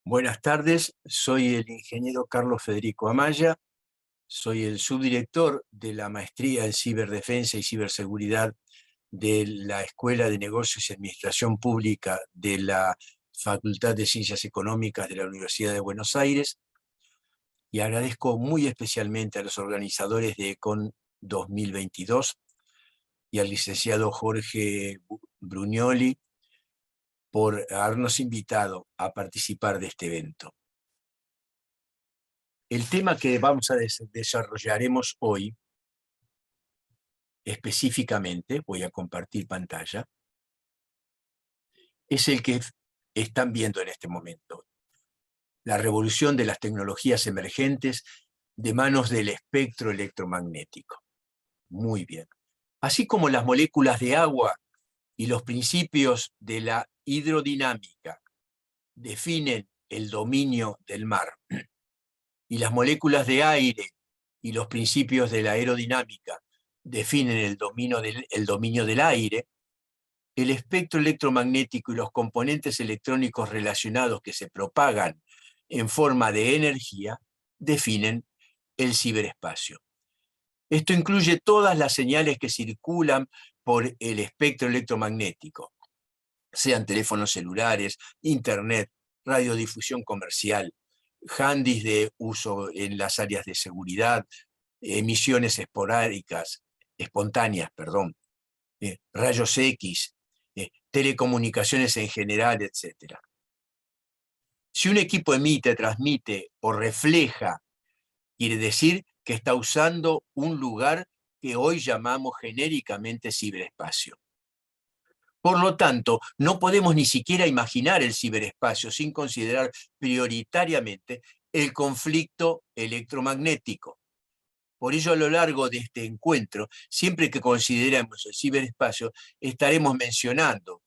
Buenas tardes, soy el ingeniero Carlos Federico Amaya, soy el subdirector de la maestría en ciberdefensa y ciberseguridad de la Escuela de Negocios y Administración Pública de la Facultad de Ciencias Económicas de la Universidad de Buenos Aires, y agradezco muy especialmente a los organizadores de ECON 2022 y al licenciado Jorge Brugnoli por habernos invitado a participar de este evento. El tema que vamos a desarrollaremos hoy, específicamente, voy a compartir pantalla, es el que están viendo en este momento. La revolución de las tecnologías emergentes de manos del espectro electromagnético. Muy bien. Así como las moléculas de agua y los principios de la hidrodinámica definen el dominio del mar, y las moléculas de aire y los principios de la aerodinámica definen el dominio del aire, el espectro electromagnético y los componentes electrónicos relacionados que se propagan en forma de energía definen el ciberespacio. Esto incluye todas las señales que circulan por el espectro electromagnético, sean teléfonos celulares, internet, radiodifusión comercial, handys de uso en las áreas de seguridad, emisiones espontáneas, rayos X, telecomunicaciones en general, etc. Si un equipo emite, transmite o refleja, quiere decir que está usando un lugar que hoy llamamos genéricamente ciberespacio. Por lo tanto, no podemos ni siquiera imaginar el ciberespacio sin considerar prioritariamente el conflicto electromagnético. Por ello, a lo largo de este encuentro, siempre que consideremos el ciberespacio, estaremos mencionando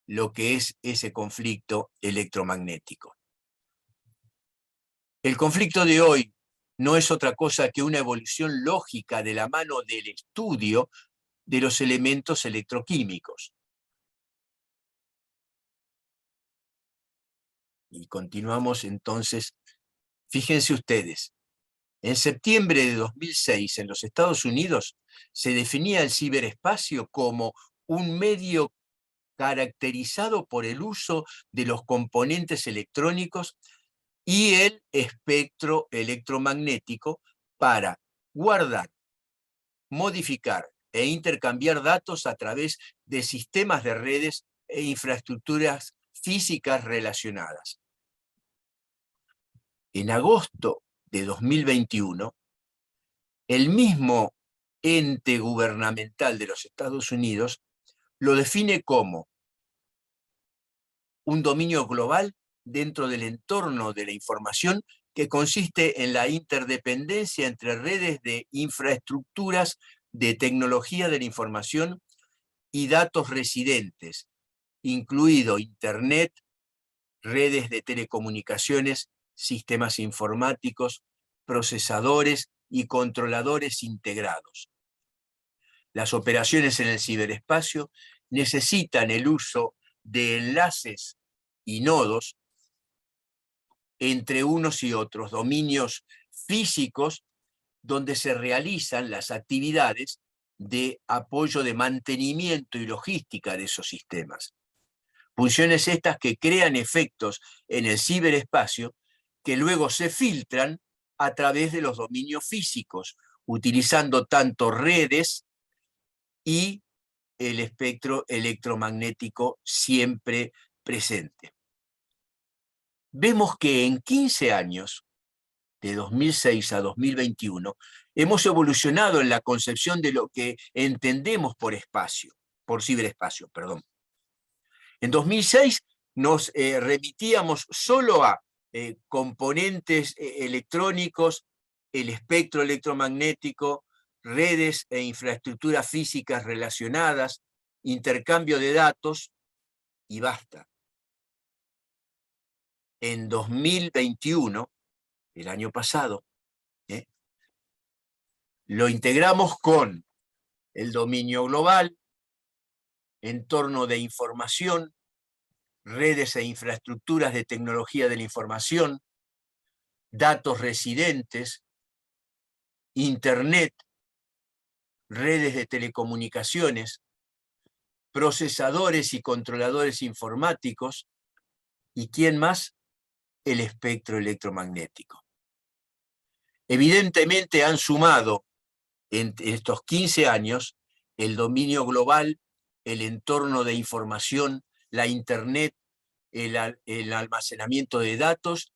lo que es ese conflicto electromagnético. El conflicto de hoy no es otra cosa que una evolución lógica de la mano del estudio de los elementos electroquímicos. Y continuamos entonces. Fíjense ustedes, en septiembre de 2006 en los Estados Unidos se definía el ciberespacio como un medio caracterizado por el uso de los componentes electrónicos y el espectro electromagnético para guardar, modificar e intercambiar datos a través de sistemas de redes e infraestructuras físicas relacionadas. En agosto de 2021, el mismo ente gubernamental de los Estados Unidos lo define como un dominio global dentro del entorno de la información que consiste en la interdependencia entre redes de infraestructuras de tecnología de la información y datos residentes, incluido Internet, redes de telecomunicaciones, sistemas informáticos, procesadores y controladores integrados. Las operaciones en el ciberespacio necesitan el uso de enlaces y nodos entre unos y otros, dominios físicos donde se realizan las actividades de apoyo de mantenimiento y logística de esos sistemas. Funciones estas que crean efectos en el ciberespacio que luego se filtran a través de los dominios físicos, utilizando tanto redes y el espectro electromagnético siempre presente. Vemos que en 15 años, de 2006 a 2021, hemos evolucionado en la concepción de lo que entendemos por ciberespacio. En 2006 nos remitíamos solo a componentes electrónicos, el espectro electromagnético, redes e infraestructuras físicas relacionadas, intercambio de datos y basta. En 2021, el año pasado, lo integramos con el dominio global, entorno de información, redes e infraestructuras de tecnología de la información, datos residentes, Internet, redes de telecomunicaciones, procesadores y controladores informáticos, y ¿quién más? El espectro electromagnético. Evidentemente han sumado en estos 15 años el dominio global, el entorno de información, la Internet, el almacenamiento de datos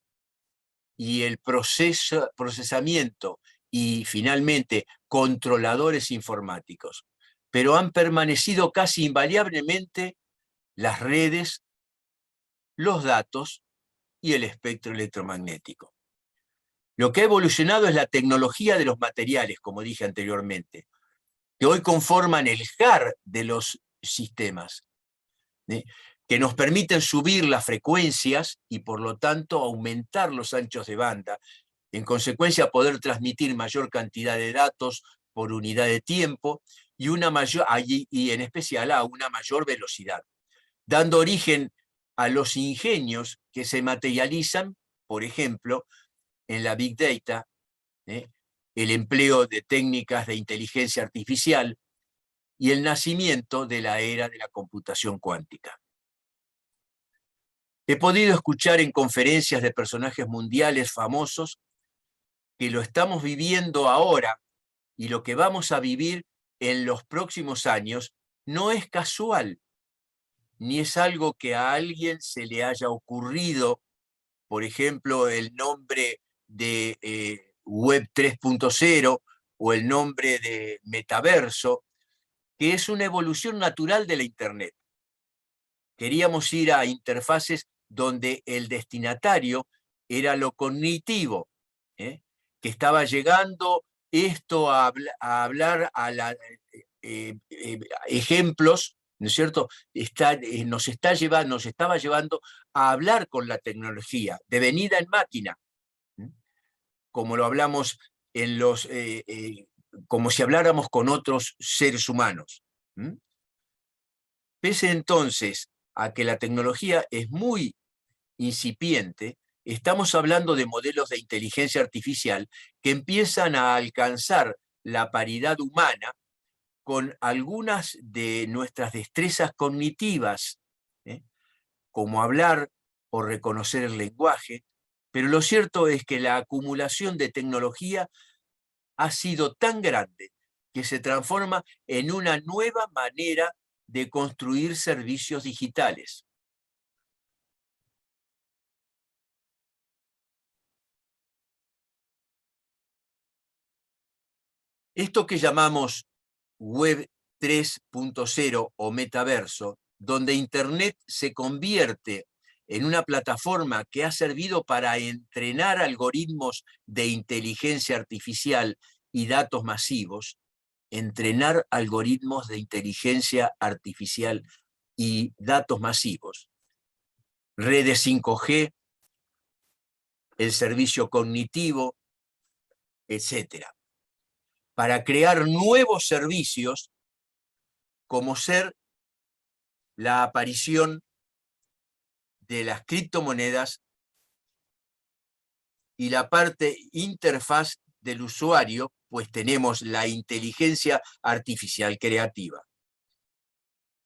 y el procesamiento y finalmente controladores informáticos. Pero han permanecido casi invariablemente las redes, los datos y el espectro electromagnético. Lo que ha evolucionado es la tecnología de los materiales, como dije anteriormente, que hoy conforman el hard de los sistemas, ¿sí? Que nos permiten subir las frecuencias y por lo tanto aumentar los anchos de banda, en consecuencia poder transmitir mayor cantidad de datos por unidad de tiempo y, y en especial a una mayor velocidad, dando origen a los ingenios que se materializan, por ejemplo, en la Big Data, ¿eh? El empleo de técnicas de inteligencia artificial y el nacimiento de la era de la computación cuántica. He podido escuchar en conferencias de personajes mundiales famosos que lo estamos viviendo ahora y lo que vamos a vivir en los próximos años no es casual, ni es algo que a alguien se le haya ocurrido, por ejemplo, el nombre de Web 3.0 o el nombre de metaverso, que es una evolución natural de la Internet. Queríamos ir a interfaces donde el destinatario era lo cognitivo, ¿eh? Que estaba llegando esto a hablar a ejemplos, ¿no es cierto? Nos estaba llevando a hablar con la tecnología, devenida en máquina, ¿eh? Como lo hablamos en como si habláramos con otros seres humanos. Pese entonces a que la tecnología es muy incipiente, estamos hablando de modelos de inteligencia artificial que empiezan a alcanzar la paridad humana con algunas de nuestras destrezas cognitivas, ¿eh? Como hablar o reconocer el lenguaje, pero lo cierto es que la acumulación de tecnología ha sido tan grande que se transforma en una nueva manera de construir servicios digitales. Esto que llamamos Web 3.0 o metaverso, donde Internet se convierte en una plataforma que ha servido para entrenar algoritmos de inteligencia artificial y datos masivos, entrenar algoritmos de inteligencia artificial y datos masivos, redes 5G, el servicio cognitivo, etcétera, para crear nuevos servicios como ser la aparición de las criptomonedas y la parte interfaz del usuario, pues tenemos la inteligencia artificial creativa.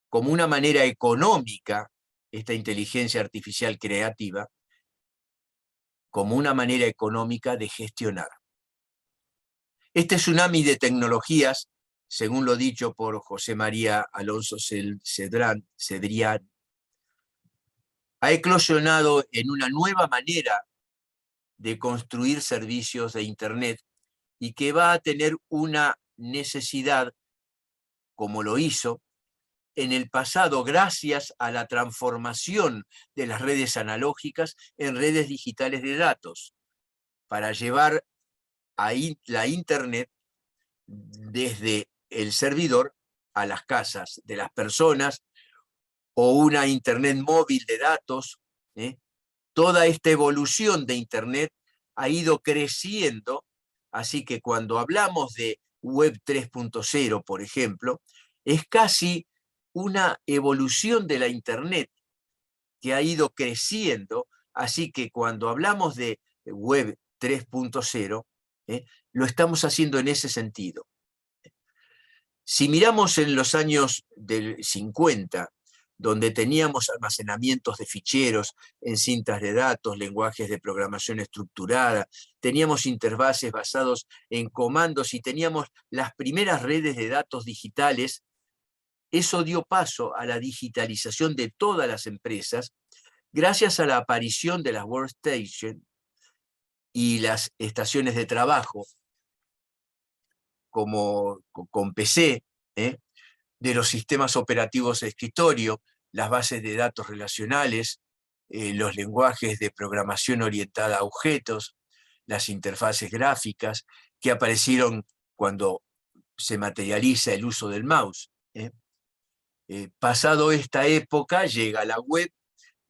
Como una manera económica, esta inteligencia artificial creativa, como una manera económica de gestionar. Este tsunami de tecnologías, según lo dicho por José María Alonso Cedrián, ha eclosionado en una nueva manera de construir servicios de Internet y que va a tener una necesidad, como lo hizo en el pasado, gracias a la transformación de las redes analógicas en redes digitales de datos, para llevar a la Internet desde el servidor a las casas de las personas, o una Internet móvil de datos. Toda esta evolución de Internet ha ido creciendo, así que cuando hablamos de Web 3.0, por ejemplo, es casi una evolución de la Internet que ha ido creciendo, así que cuando hablamos de Web 3.0, lo estamos haciendo en ese sentido. Si miramos en los años del 50, donde teníamos almacenamientos de ficheros en cintas de datos, lenguajes de programación estructurada, teníamos interfaces basados en comandos y teníamos las primeras redes de datos digitales, eso dio paso a la digitalización de todas las empresas, gracias a la aparición de las workstations y las estaciones de trabajo, como con PC, de los sistemas operativos de escritorio, las bases de datos relacionales, los lenguajes de programación orientada a objetos, las interfaces gráficas, que aparecieron cuando se materializa el uso del mouse. Pasado esta época, llega la web,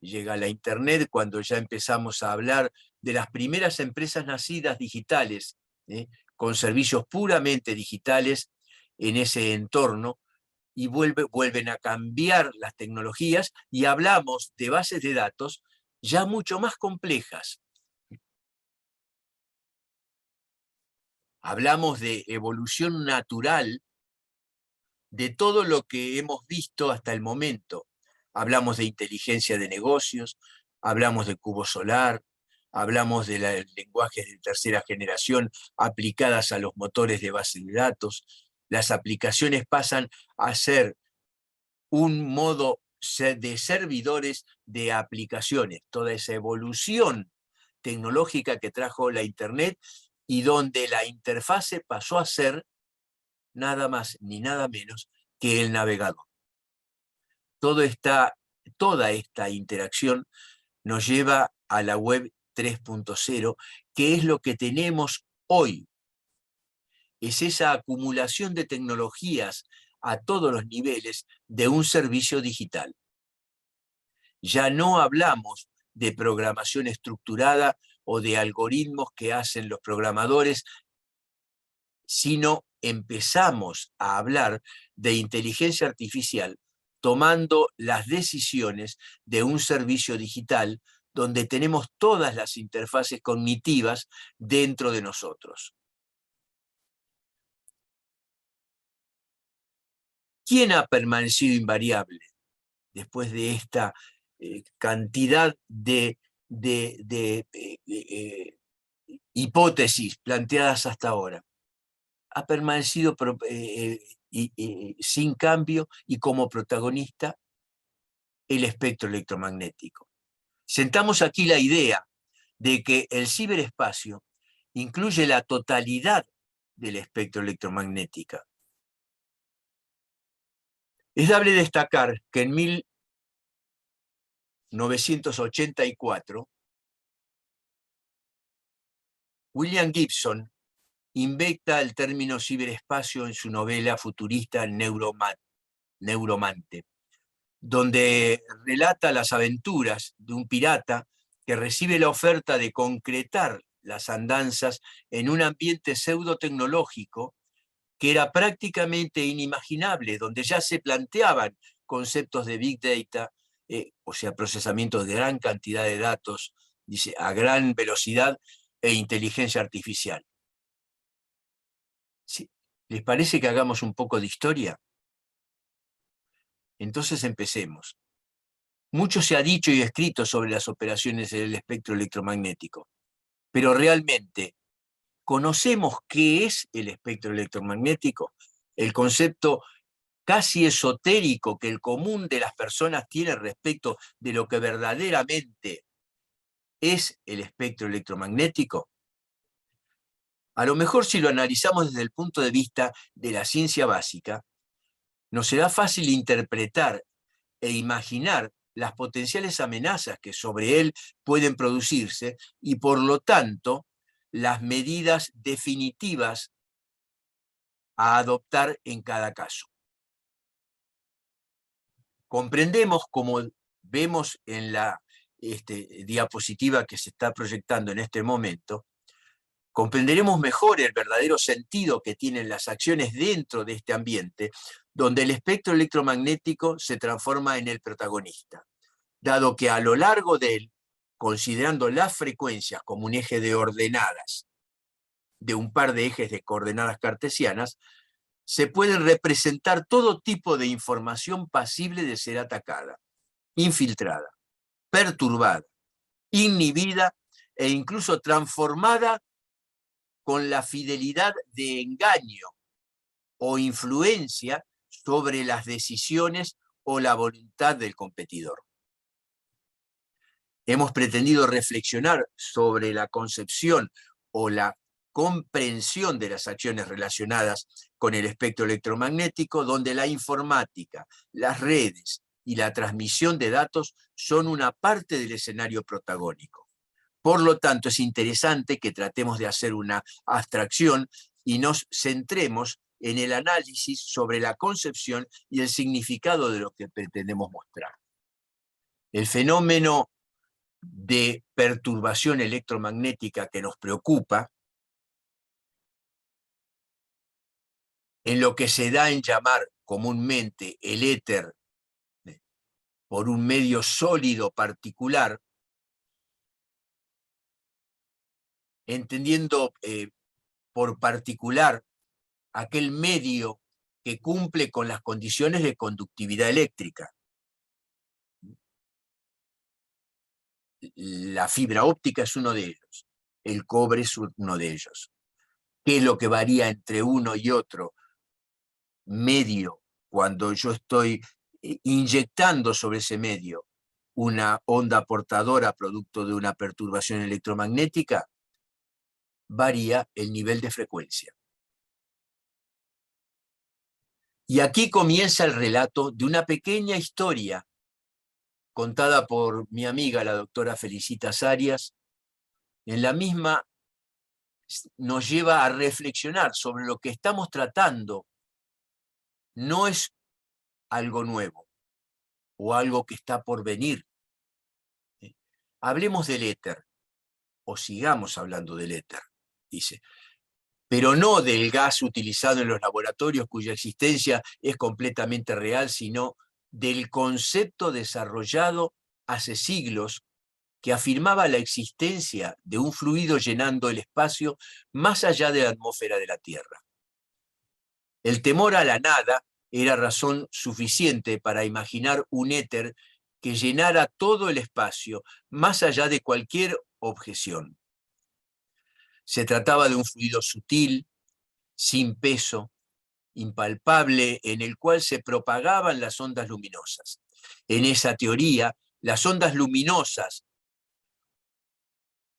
llega la internet, cuando ya empezamos a hablar de las primeras empresas nacidas digitales, con servicios puramente digitales en ese entorno, y vuelven a cambiar las tecnologías y hablamos de bases de datos ya mucho más complejas. Hablamos de evolución natural de todo lo que hemos visto hasta el momento. Hablamos de inteligencia de negocios, hablamos de cubo solar, hablamos de lenguajes de tercera generación aplicadas a los motores de base de datos. Las aplicaciones pasan a ser un modo de servidores de aplicaciones, toda esa evolución tecnológica que trajo la Internet y donde la interfase pasó a ser nada más ni nada menos que el navegador. Toda esta interacción nos lleva a la web 3.0, que es lo que tenemos hoy. Es esa acumulación de tecnologías a todos los niveles de un servicio digital. Ya no hablamos de programación estructurada o de algoritmos que hacen los programadores, sino empezamos a hablar de inteligencia artificial tomando las decisiones de un servicio digital donde tenemos todas las interfaces cognitivas dentro de nosotros. ¿Quién ha permanecido invariable después de esta cantidad de hipótesis planteadas hasta ahora? Ha permanecido sin cambio y como protagonista el espectro electromagnético. Sentamos aquí la idea de que el ciberespacio incluye la totalidad del espectro electromagnético. Es dable destacar que en 1984, William Gibson inventa el término ciberespacio en su novela futurista Neuromante, donde relata las aventuras de un pirata que recibe la oferta de concretar las andanzas en un ambiente pseudo-tecnológico que era prácticamente inimaginable, donde ya se planteaban conceptos de Big Data, o sea, procesamiento de gran cantidad de datos, dice, a gran velocidad e inteligencia artificial. ¿Sí? ¿Les parece que hagamos un poco de historia? Entonces empecemos. Mucho se ha dicho y escrito sobre las operaciones del espectro electromagnético, pero realmente, ¿conocemos qué es el espectro electromagnético? El concepto casi esotérico que el común de las personas tiene respecto de lo que verdaderamente es el espectro electromagnético. A lo mejor si lo analizamos desde el punto de vista de la ciencia básica, nos será fácil interpretar e imaginar las potenciales amenazas que sobre él pueden producirse y por lo tanto las medidas definitivas a adoptar en cada caso. Comprendemos, como vemos en la diapositiva que se está proyectando en este momento, comprenderemos mejor el verdadero sentido que tienen las acciones dentro de este ambiente, donde el espectro electromagnético se transforma en el protagonista. dado que a lo largo de él, considerando las frecuencias como un eje de ordenadas, de un par de ejes de coordenadas cartesianas, se pueden representar todo tipo de información pasible de ser atacada, infiltrada, perturbada, inhibida e incluso transformada con la fidelidad de engaño o influencia sobre las decisiones o la voluntad del competidor. Hemos pretendido reflexionar sobre la concepción o la comprensión de las acciones relacionadas con el espectro electromagnético, donde la informática, las redes y la transmisión de datos son una parte del escenario protagónico. Por lo tanto, es interesante que tratemos de hacer una abstracción y nos centremos en el análisis sobre la concepción y el significado de lo que pretendemos mostrar. El fenómeno de perturbación electromagnética que nos preocupa, en lo que se da en llamar comúnmente el éter por un medio sólido particular, entendiendo por particular aquel medio que cumple con las condiciones de conductividad eléctrica. La fibra óptica es uno de ellos, el cobre es uno de ellos. ¿Qué es lo que varía entre uno y otro medio cuando yo estoy inyectando sobre ese medio una onda portadora producto de una perturbación electromagnética? Varía el nivel de frecuencia. Y aquí comienza el relato de una pequeña historia contada por mi amiga, la doctora Felicitas Arias. En la misma nos lleva a reflexionar sobre lo que estamos tratando. No es algo nuevo o algo que está por venir. Hablemos del éter, o sigamos hablando del éter, dice, pero no del gas utilizado en los laboratorios cuya existencia es completamente real, sino del concepto desarrollado hace siglos que afirmaba la existencia de un fluido llenando el espacio más allá de la atmósfera de la Tierra. El temor a la nada era razón suficiente para imaginar un éter que llenara todo el espacio, más allá de cualquier objeción. Se trataba de un fluido sutil, sin peso, impalpable, en el cual se propagaban las ondas luminosas. En esa teoría, las ondas luminosas,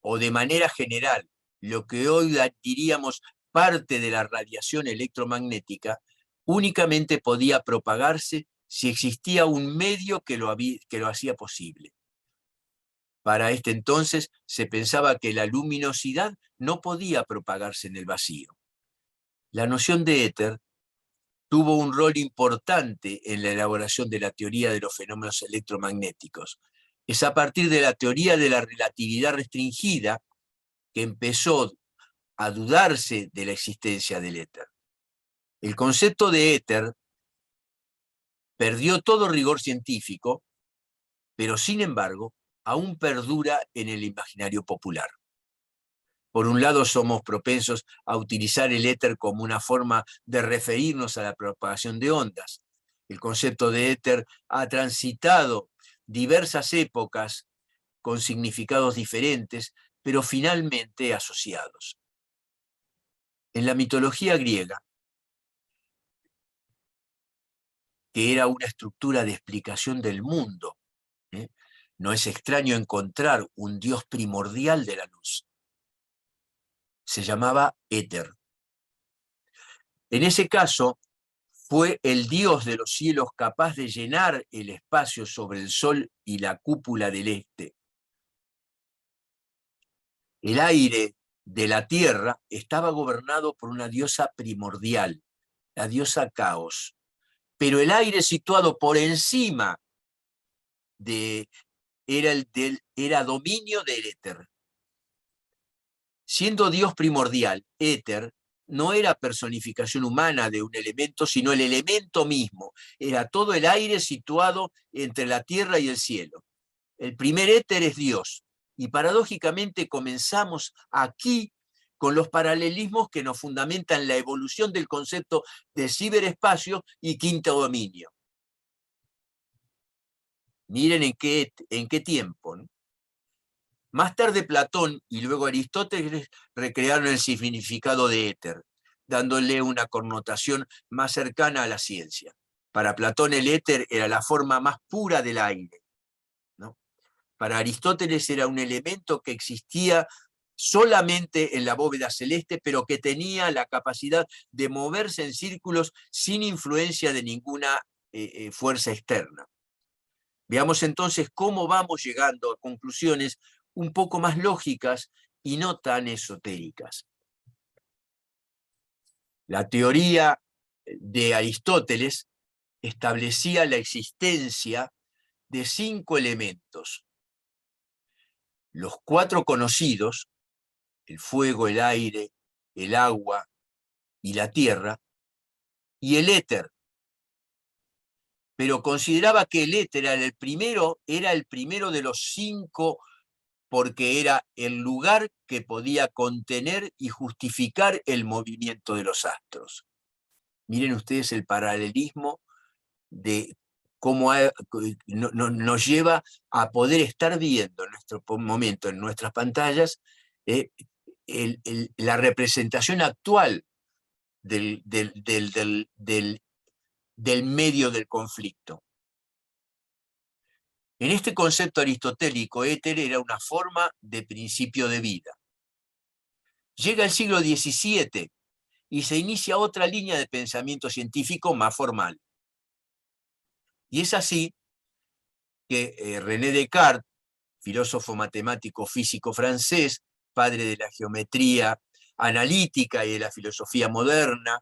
o de manera general, lo que hoy diríamos parte de la radiación electromagnética, únicamente podía propagarse si existía un medio que lo hacía posible. Para este entonces se pensaba que la luminosidad no podía propagarse en el vacío. La noción de éter tuvo un rol importante en la elaboración de la teoría de los fenómenos electromagnéticos. Es a partir de la teoría de la relatividad restringida que empezó a dudarse de la existencia del éter. El concepto de éter perdió todo rigor científico, pero sin embargo aún perdura en el imaginario popular. Por un lado, somos propensos a utilizar el éter como una forma de referirnos a la propagación de ondas. El concepto de éter ha transitado diversas épocas con significados diferentes, pero finalmente asociados. En la mitología griega, que era una estructura de explicación del mundo, no es extraño encontrar un dios primordial de la luz. Se llamaba Éter. En ese caso, fue el dios de los cielos capaz de llenar el espacio sobre el sol y la cúpula del este. El aire de la tierra estaba gobernado por una diosa primordial, la diosa Caos. Pero el aire situado por encima era dominio del éter. Siendo Dios primordial, éter no era personificación humana de un elemento, sino el elemento mismo. Era todo el aire situado entre la tierra y el cielo. El primer éter es Dios. Y paradójicamente comenzamos aquí con los paralelismos que nos fundamentan la evolución del concepto de ciberespacio y quinto dominio. Miren en qué tiempo, ¿no? Más tarde Platón y luego Aristóteles recrearon el significado de éter, dándole una connotación más cercana a la ciencia. Para Platón el éter era la forma más pura del aire, ¿no? Para Aristóteles era un elemento que existía solamente en la bóveda celeste, pero que tenía la capacidad de moverse en círculos sin influencia de ninguna fuerza externa. Veamos entonces cómo vamos llegando a conclusiones un poco más lógicas y no tan esotéricas. La teoría de Aristóteles establecía la existencia de 5 elementos. Los 4 conocidos, el fuego, el aire, el agua y la tierra, y el éter. Pero consideraba que el éter era el primero de los 5 porque era el lugar que podía contener y justificar el movimiento de los astros. Miren ustedes el paralelismo de cómo nos lleva a poder estar viendo en nuestro momento, en nuestras pantallas, la representación actual del medio del conflicto. En este concepto aristotélico, éter era una forma de principio de vida. Llega el siglo XVII y se inicia otra línea de pensamiento científico más formal. Y es así que René Descartes, filósofo matemático físico francés, padre de la geometría analítica y de la filosofía moderna,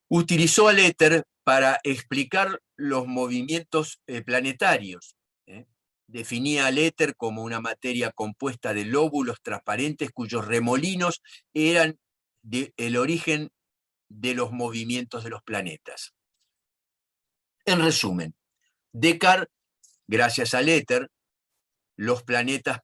utilizó al éter para explicar los movimientos planetarios. Definía al éter como una materia compuesta de lóbulos transparentes cuyos remolinos eran el origen de los movimientos de los planetas. En resumen, Descartes, gracias al éter, los planetas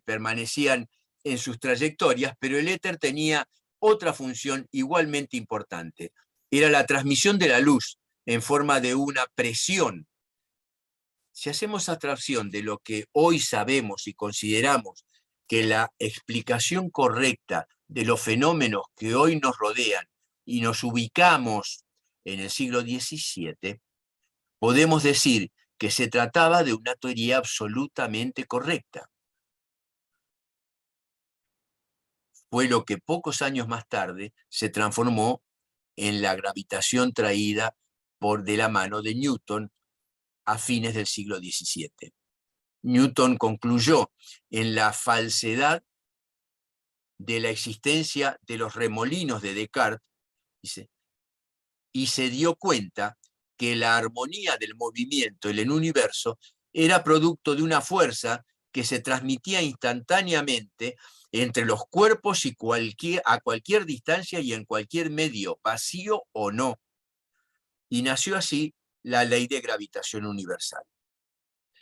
permanecían en sus trayectorias, pero el éter tenía otra función igualmente importante. Era la transmisión de la luz en forma de una presión. Si hacemos abstracción de lo que hoy sabemos y consideramos que la explicación correcta de los fenómenos que hoy nos rodean y nos ubicamos en el siglo XVII, podemos decir que se trataba de una teoría absolutamente correcta. Fue lo que pocos años más tarde se transformó en la gravitación traída de la mano de Newton a fines del siglo XVII. Newton concluyó en la falsedad de la existencia de los remolinos de Descartes, y se dio cuenta que la armonía del movimiento en el universo era producto de una fuerza que se transmitía instantáneamente entre los cuerpos y a cualquier distancia y en cualquier medio, vacío o no. Y nació así la ley de gravitación universal.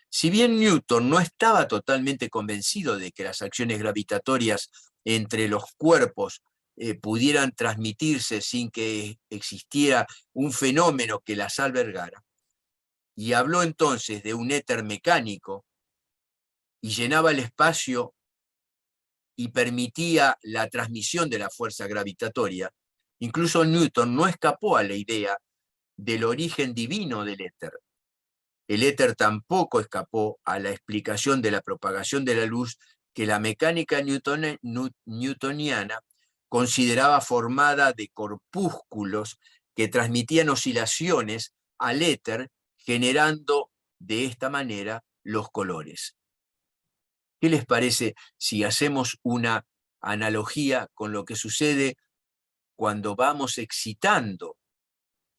Si bien Newton no estaba totalmente convencido de que las acciones gravitatorias entre los cuerpos pudieran transmitirse sin que existiera un fenómeno que las albergara, y habló entonces de un éter mecánico y llenaba el espacio y permitía la transmisión de la fuerza gravitatoria, incluso Newton no escapó a la idea del origen divino del éter. El éter tampoco escapó a la explicación de la propagación de la luz que la mecánica newtoniana consideraba formada de corpúsculos que transmitían oscilaciones al éter, generando de esta manera los colores. ¿Qué les parece si hacemos una analogía con lo que sucede cuando vamos excitando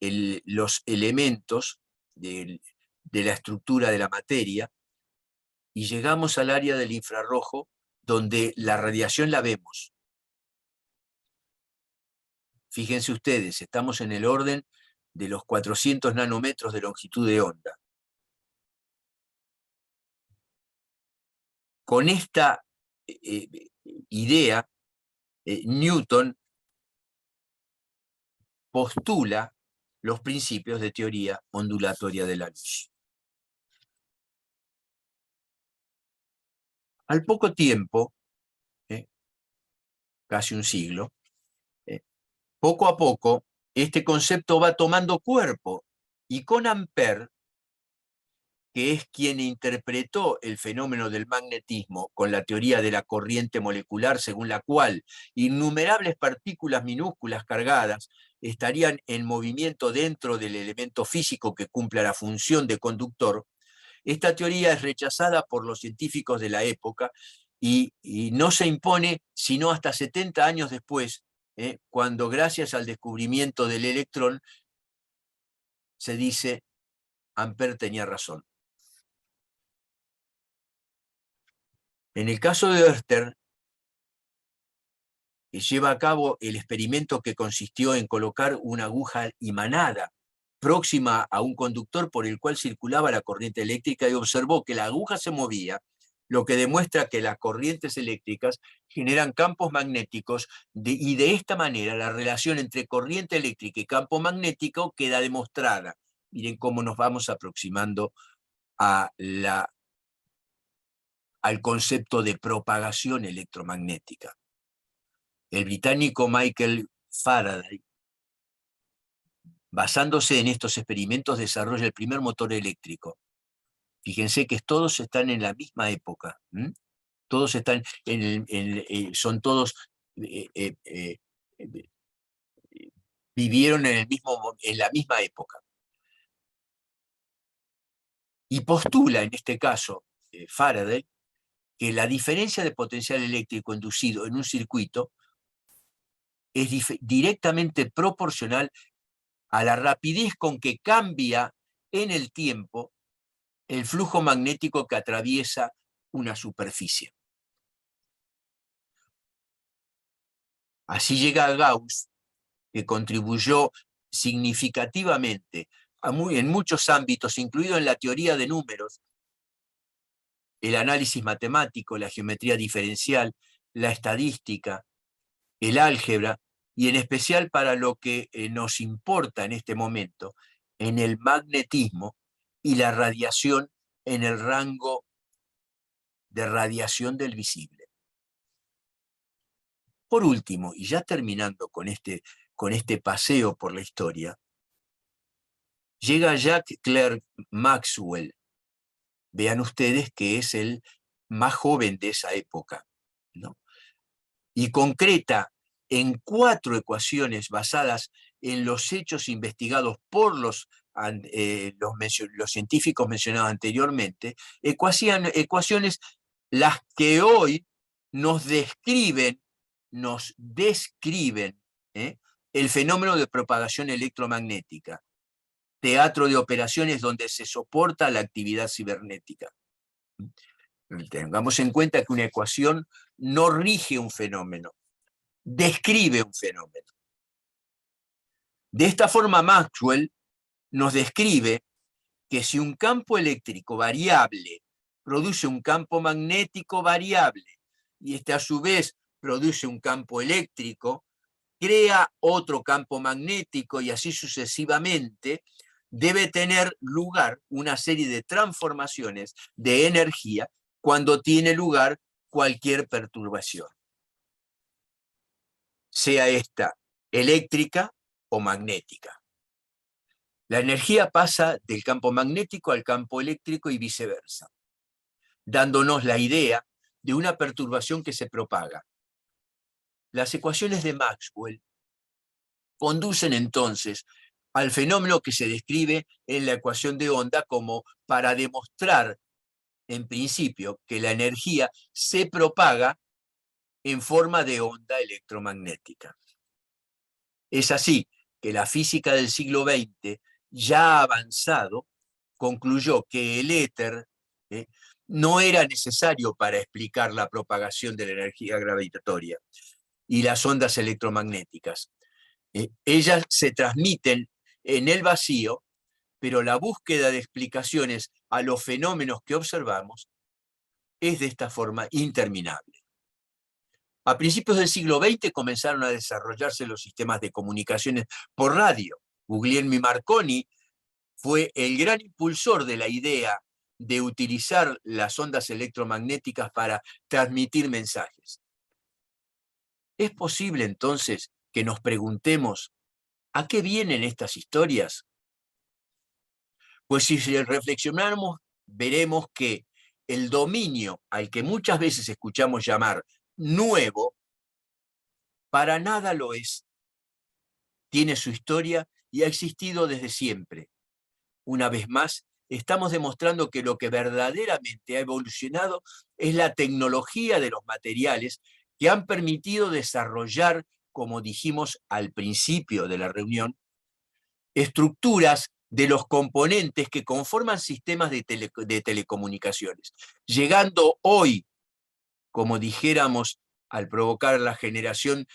los elementos de la estructura de la materia y llegamos al área del infrarrojo donde la radiación la vemos? Fíjense ustedes, estamos en el orden de los 400 nanómetros de longitud de onda. Con esta idea, Newton postula los principios de teoría ondulatoria de la luz. Al poco tiempo, casi un siglo, poco a poco, este concepto va tomando cuerpo, y con Ampère, que es quien interpretó el fenómeno del magnetismo con la teoría de la corriente molecular, según la cual innumerables partículas minúsculas cargadas estarían en movimiento dentro del elemento físico que cumpla la función de conductor. Esta teoría es rechazada por los científicos de la época y no se impone sino hasta 70 años después, cuando gracias al descubrimiento del electrón se dice Ampère tenía razón. En el caso de Oerter, lleva a cabo el experimento que consistió en colocar una aguja imanada próxima a un conductor por el cual circulaba la corriente eléctrica, y observó que la aguja se movía, lo que demuestra que las corrientes eléctricas generan campos magnéticos, y de esta manera la relación entre corriente eléctrica y campo magnético queda demostrada. Miren cómo nos vamos aproximando a al concepto de propagación electromagnética. El británico Michael Faraday, basándose en estos experimentos, desarrolla el primer motor eléctrico. Fíjense que todos están en la misma época. Todos están son todos vivieron en la misma época. Y postula, en este caso, Faraday, que la diferencia de potencial eléctrico inducido en un circuito es directamente proporcional a la rapidez con que cambia en el tiempo el flujo magnético que atraviesa una superficie. Así llega a Gauss, que contribuyó significativamente en muchos ámbitos, incluido en la teoría de números, el análisis matemático, la geometría diferencial, la estadística, el álgebra, y en especial para lo que nos importa en este momento, en el magnetismo y la radiación en el rango de radiación del visible. Por último, y ya terminando con este paseo por la historia, llega Jack Clerk Maxwell. Vean ustedes que es el más joven de esa época, ¿no? Y concreta en 4 ecuaciones basadas en los hechos investigados por los científicos mencionados anteriormente, ecuaciones las que hoy nos describen el fenómeno de propagación electromagnética, teatro de operaciones donde se soporta la actividad cibernética. Tengamos en cuenta que una ecuación no rige un fenómeno, describe un fenómeno. De esta forma, Maxwell nos describe que si un campo eléctrico variable produce un campo magnético variable, y este a su vez produce un campo eléctrico, crea otro campo magnético, y así sucesivamente, debe tener lugar una serie de transformaciones de energía cuando tiene lugar cualquier perturbación, sea esta eléctrica o magnética. La energía pasa del campo magnético al campo eléctrico y viceversa, dándonos la idea de una perturbación que se propaga. Las ecuaciones de Maxwell conducen entonces al fenómeno que se describe en la ecuación de onda como para demostrar, en principio, que la energía se propaga en forma de onda electromagnética. Es así que la física del siglo XX, ya avanzado, concluyó que el éter no era necesario para explicar la propagación de la energía gravitatoria y las ondas electromagnéticas. Ellas se transmiten en el vacío, pero la búsqueda de explicaciones a los fenómenos que observamos es de esta forma interminable. A principios del siglo XX comenzaron a desarrollarse los sistemas de comunicaciones por radio. Guglielmo Marconi fue el gran impulsor de la idea de utilizar las ondas electromagnéticas para transmitir mensajes. ¿Es posible entonces que nos preguntemos a qué vienen estas historias? Pues si reflexionamos, veremos que el dominio al que muchas veces escuchamos llamar nuevo, para nada lo es. Tiene su historia y ha existido desde siempre. Una vez más, estamos demostrando que lo que verdaderamente ha evolucionado es la tecnología de los materiales que han permitido desarrollar, como dijimos al principio de la reunión, estructuras de los componentes que conforman sistemas de telecomunicaciones, llegando hoy, como dijéramos, a provocar la generación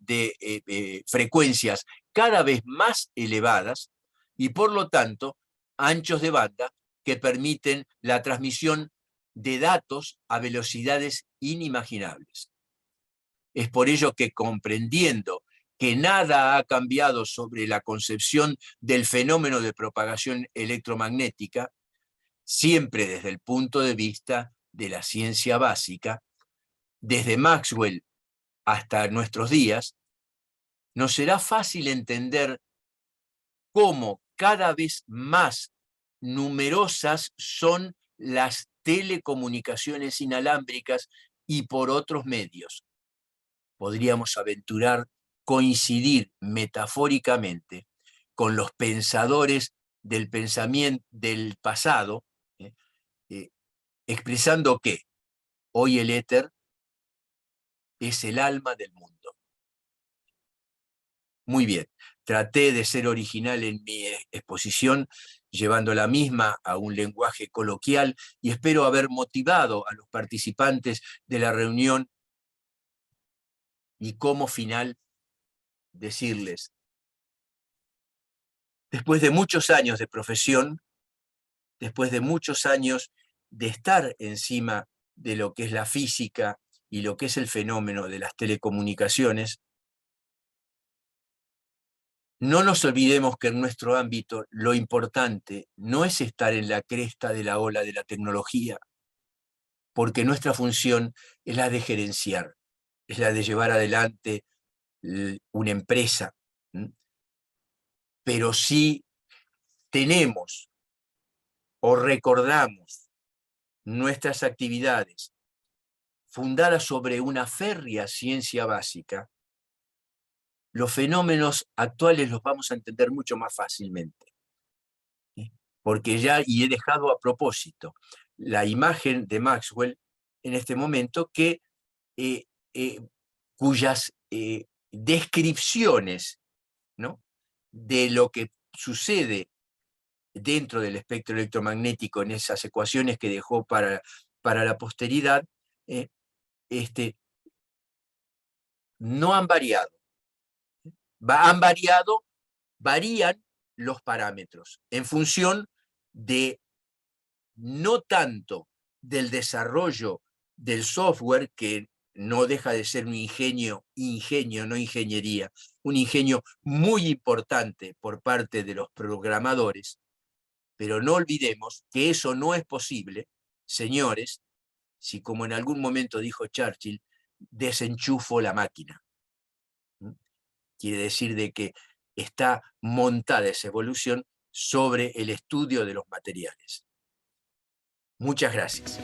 de frecuencias cada vez más elevadas y por lo tanto anchos de banda que permiten la transmisión de datos a velocidades inimaginables. Es por ello que comprendiendo que nada ha cambiado sobre la concepción del fenómeno de propagación electromagnética, siempre desde el punto de vista de la ciencia básica, desde Maxwell hasta nuestros días, nos será fácil entender cómo cada vez más numerosas son las telecomunicaciones inalámbricas y por otros medios. Podríamos aventurar coincidir metafóricamente con los pensadores del pensamiento del pasado, expresando que hoy el éter es el alma del mundo. Muy bien, traté de ser original en mi exposición, llevando la misma a un lenguaje coloquial y espero haber motivado a los participantes de la reunión y como final decirles, después de muchos años de profesión, después de muchos años de estar encima de lo que es la física y lo que es el fenómeno de las telecomunicaciones, no nos olvidemos que en nuestro ámbito lo importante no es estar en la cresta de la ola de la tecnología, porque nuestra función es la de gerenciar, es la de llevar adelante una empresa. Pero si tenemos o recordamos nuestras actividades fundadas sobre una férrea ciencia básica, los fenómenos actuales los vamos a entender mucho más fácilmente. Porque ya, y he dejado a propósito, la imagen de Maxwell en este momento, cuyas descripciones, ¿no?, de lo que sucede dentro del espectro electromagnético en esas ecuaciones que dejó para la posteridad, no han variado. Varían los parámetros en función de no tanto del desarrollo del software, que no deja de ser un ingenio, no ingeniería, un ingenio muy importante por parte de los programadores, pero no olvidemos que eso no es posible, señores, si como en algún momento dijo Churchill, desenchufo la máquina. Quiere decir de que está montada esa evolución sobre el estudio de los materiales. Muchas gracias.